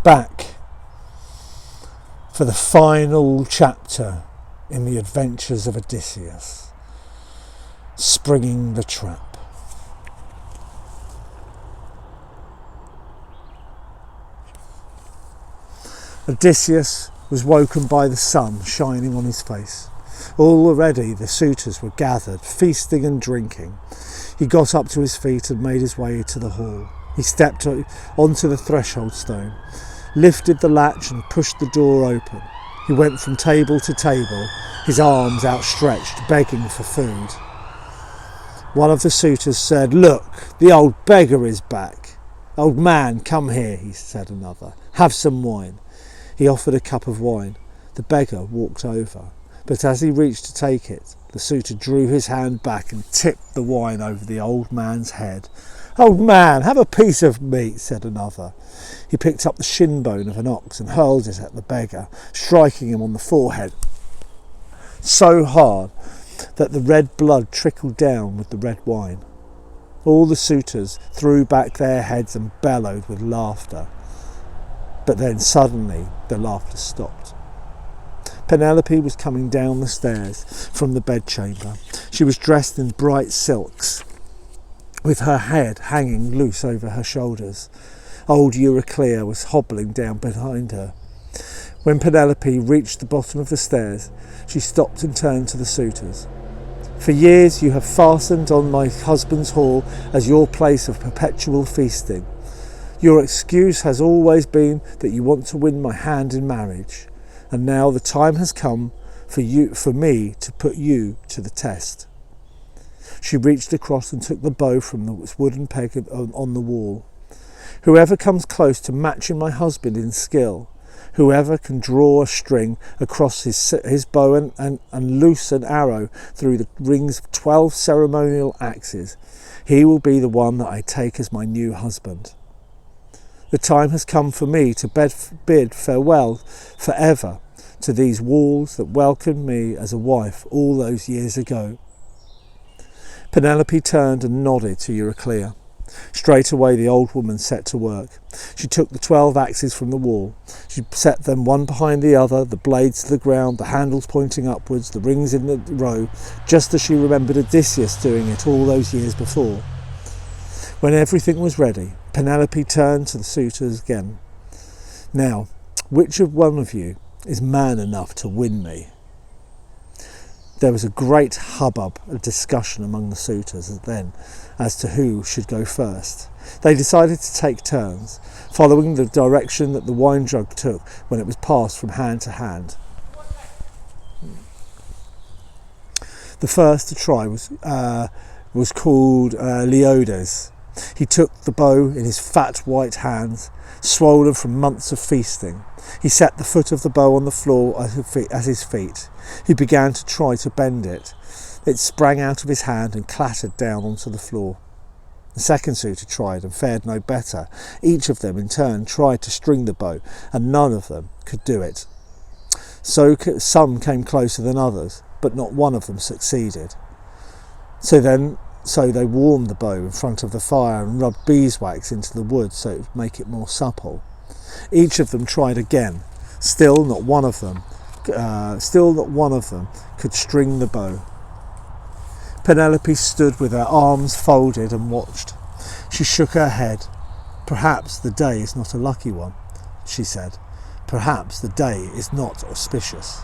back for the final chapter in the adventures of Odysseus, springing the trap. Odysseus was woken by the sun shining on his face. Already the suitors were gathered, feasting and drinking. He got up to his feet and made his way to the hall. He stepped onto the threshold stone, lifted the latch and pushed the door open. He went from table to table, his arms outstretched, begging for food. One of the suitors said, "Look, the old beggar is back." "Old man, come here," he said another. "Have some wine." He offered a cup of wine. The beggar walked over, but as he reached to take it, the suitor drew his hand back and tipped the wine over the old man's head. "Old man, have a piece of meat," said another. He picked up the shin bone of an ox and hurled it at the beggar, striking him on the forehead so hard that the red blood trickled down with the red wine. All the suitors threw back their heads and bellowed with laughter. But then suddenly the laughter stopped. Penelope was coming down the stairs from the bedchamber. She was dressed in bright silks, with her head hanging loose over her shoulders. Old Euryclea was hobbling down behind her. When Penelope reached the bottom of the stairs, she stopped and turned to the suitors. "For years you have fastened on my husband's hall as your place of perpetual feasting. Your excuse has always been that you want to win my hand in marriage, and now the time has come for me to put you to the test." She reached across and took the bow from the wooden peg on the wall. "Whoever comes close to matching my husband in skill, whoever can draw a string across his bow and loose an arrow through the rings of 12 ceremonial axes, he will be the one that I take as my new husband. The time has come for me to bid farewell forever to these walls that welcomed me as a wife all those years ago." Penelope turned and nodded to Euryclea. Straight away the old woman set to work. She took the 12 axes from the wall. She set them one behind the other, the blades to the ground, the handles pointing upwards, the rings in the row, just as she remembered Odysseus doing it all those years before. When everything was ready, Penelope turned to the suitors again. "Now, which one of you is man enough to win me?" There was a great hubbub, a discussion among the suitors then as to who should go first. They decided to take turns, following the direction that the wine jug took when it was passed from hand to hand. The first to try was called Leodes. He took the bow in his fat white hands, swollen from months of feasting. He set the foot of the bow on the floor at his feet. He began to try to bend it. It sprang out of his hand and clattered down onto the floor. The second suitor tried and fared no better. Each of them in turn tried to string the bow, and none of them could do it. So some came closer than others, but not one of them succeeded. So they warmed the bow in front of the fire and rubbed beeswax into the wood so it would make it more supple. Each of them tried again. Still not one of them could string the bow. Penelope stood with her arms folded and watched. She shook her head. "Perhaps the day is not a lucky one," she said. "Perhaps the day is not auspicious."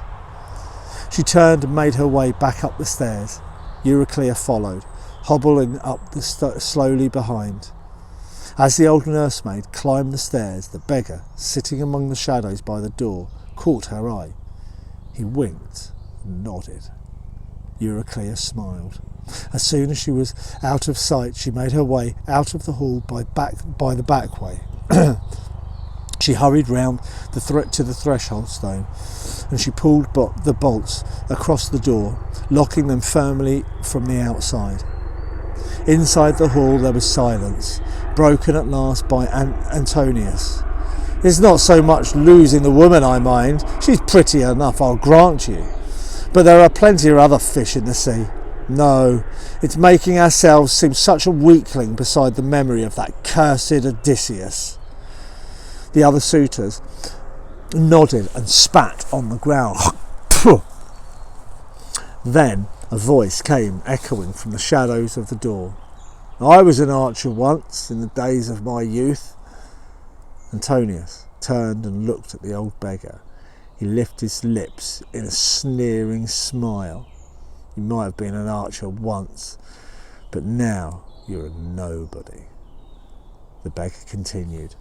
She turned and made her way back up the stairs. Euryclea followed, hobbling up slowly behind. As the old nursemaid climbed the stairs, the beggar, sitting among the shadows by the door, caught her eye. He winked and nodded. Euryclea smiled. As soon as she was out of sight, she made her way out of the hall by the back way. She hurried round to the threshold stone, and she pulled the bolts across the door, locking them firmly from the outside. Inside the hall there was silence, broken at last by Antonius. "It's not so much losing the woman I mind. She's pretty enough, I'll grant you. But there are plenty of other fish in the sea. No, it's making ourselves seem such a weakling beside the memory of that cursed Odysseus." The other suitors nodded and spat on the ground. Then a voice came echoing from the shadows of the door. I was an archer once in the days of my youth. Antonius turned and looked at the old beggar. He lifted his lips in a sneering smile. You might have been an archer once, but now you're a nobody. The beggar continued.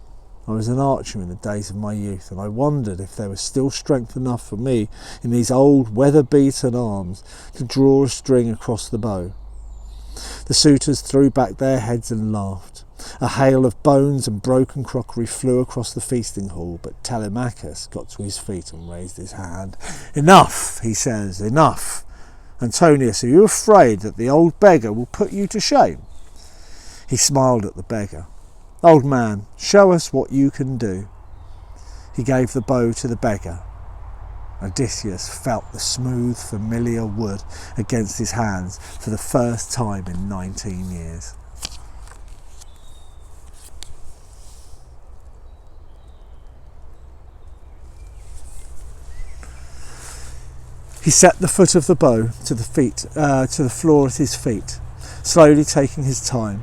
I was an archer in the days of my youth, and I wondered if there was still strength enough for me in these old weather-beaten arms to draw a string across the bow. The suitors threw back their heads and laughed. A hail of bones and broken crockery flew across the feasting hall, but Telemachus got to his feet and raised his hand. Enough, he says, enough. Antonius, are you afraid that the old beggar will put you to shame? He smiled at the beggar. Old man, show us what you can do. He gave the bow to the beggar. Odysseus felt the smooth, familiar wood against his hands for the first time in 19 years. He set the foot of the bow to the floor at his feet, slowly taking his time.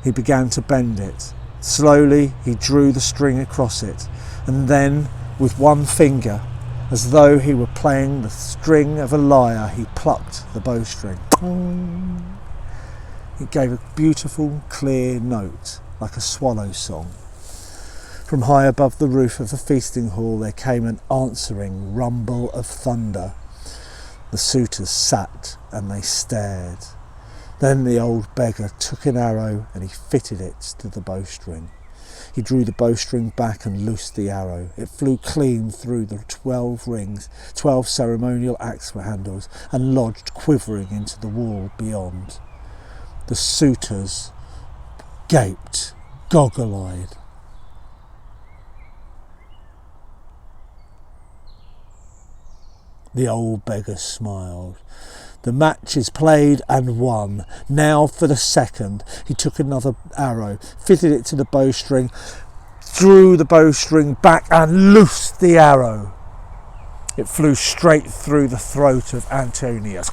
He began to bend it. Slowly he drew the string across it, and then with one finger, as though he were playing the string of a lyre, he plucked the bowstring. It gave a beautiful, clear note, like a swallow song. From high above the roof of the feasting hall there came an answering rumble of thunder. The suitors sat and they stared. Then the old beggar took an arrow and he fitted it to the bowstring. He drew the bowstring back and loosed the arrow. It flew clean through the 12 rings, 12 ceremonial axe handles, and lodged quivering into the wall beyond. The suitors gaped, goggle-eyed. The old beggar smiled. The match is played and won. Now for the second. He took another arrow, fitted it to the bowstring, drew the bowstring back and loosed the arrow. It flew straight through the throat of Antonius.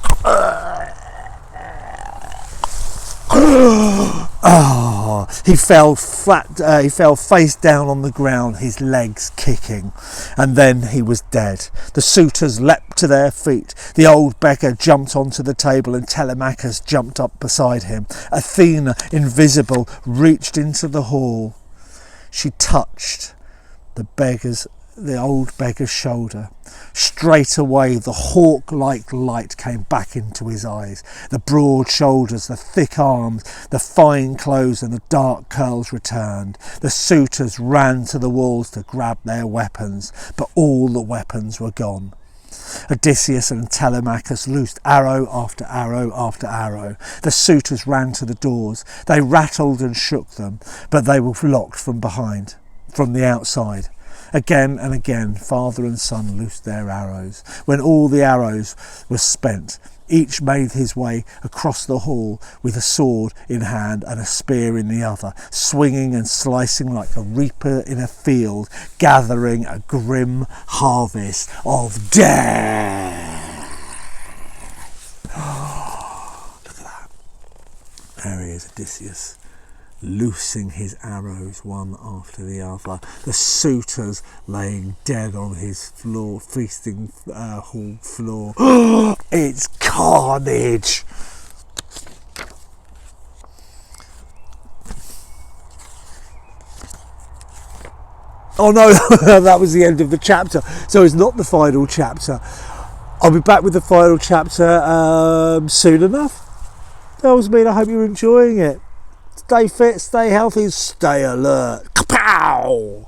He fell flat. He fell face down on the ground, his legs kicking, and then he was dead. The suitors leapt to their feet. The old beggar jumped onto the table, and Telemachus jumped up beside him. Athena, invisible, reached into the hall. She touched the old beggar's shoulder. Straight away the hawk-like light came back into his eyes. The broad shoulders, the thick arms, the fine clothes and the dark curls returned. The suitors ran to the walls to grab their weapons, but all the weapons were gone. Odysseus and Telemachus loosed arrow after arrow after arrow. The suitors ran to the doors. They rattled and shook them, but they were locked from behind, from the outside. Again and again, father and son loosed their arrows. When all the arrows were spent, each made his way across the hall with a sword in hand and a spear in the other, swinging and slicing like a reaper in a field, gathering a grim harvest of death. Look at that. There he is, Odysseus, loosing his arrows one after the other. The suitors laying dead on his floor, feasting hall floor. It's carnage. Oh no, that was the end of the chapter. So it's not the final chapter. I'll be back with the final chapter soon enough. That was me. I hope you're enjoying it. Stay fit, stay healthy, stay alert. Kapow!